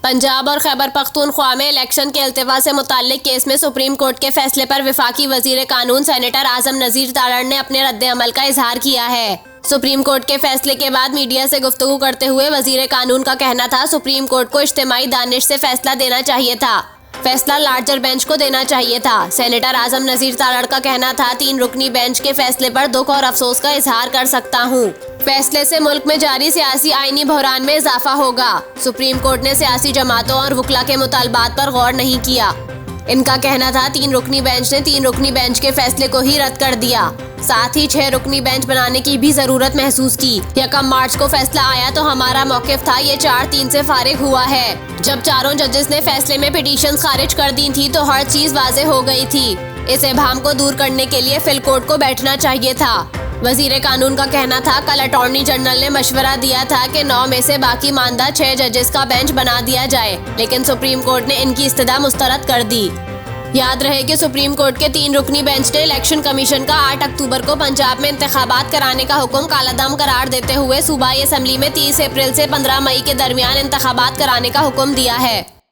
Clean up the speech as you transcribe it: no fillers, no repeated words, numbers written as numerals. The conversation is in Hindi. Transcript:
पंजाब और खैबर पख्तूनख्वा में इलेक्शन के अल्तवा से मुताल्लिक केस में सुप्रीम कोर्ट के फैसले पर वफाकी वजीर कानून सेनेटर आजम नजीर तारड़ ने अपने रद्द अमल का इजहार किया है। सुप्रीम कोर्ट के फैसले के बाद मीडिया से गुफ्तगू करते हुए वजीर कानून का कहना था, सुप्रीम कोर्ट को इज्तिमाई दानिश से फैसला देना चाहिए था, फैसला लार्जर बेंच को देना चाहिए था। सेनेटर आजम नजीर तारड़ का कहना था, 3 रुकनी बेंच के फैसले पर दुख और अफसोस का इजहार कर सकता हूँ। फैसले से मुल्क में जारी सियासी आईनी बहरान में इजाफा होगा। सुप्रीम कोर्ट ने सियासी जमातों और वकला के मुतालबात पर गौर नहीं किया। इनका कहना था, 3 रुकनी बेंच ने 3 रुकनी बेंच के फैसले को ही रद्द कर दिया। साथ ही 6 रुकनी बेंच बनाने की भी जरूरत महसूस की। 1 मार्च को फैसला आया तो हमारा मौकिफ था, ये 4-3 से फारिग हुआ है। जब चारों जजेस ने फैसले में पिटीशन खारिज कर दी थी तो हर चीज वाजे हो गई थी। इस इबहम को दूर करने के लिए फिल कोर्ट को बैठना चाहिए था। वजीर कानून का कहना था, कल अटॉर्नी जनरल ने मशवरा दिया था कि 9 में से बाकी मानदा 6 जजेस का बेंच बना दिया जाए, लेकिन सुप्रीम कोर्ट ने इनकी इस्तदा मुस्तरद कर दी। याद रहे कि सुप्रीम कोर्ट के 3 रुकनी बेंच ने इलेक्शन कमीशन का 8 अक्टूबर को पंजाब में इंतखाबात कराने का हुक्म कालादम करार देते हुए सूबाई असम्बली में 30 अप्रैल से 15 मई के दरमियान इंतखाबात कराने का हुक्म दिया है।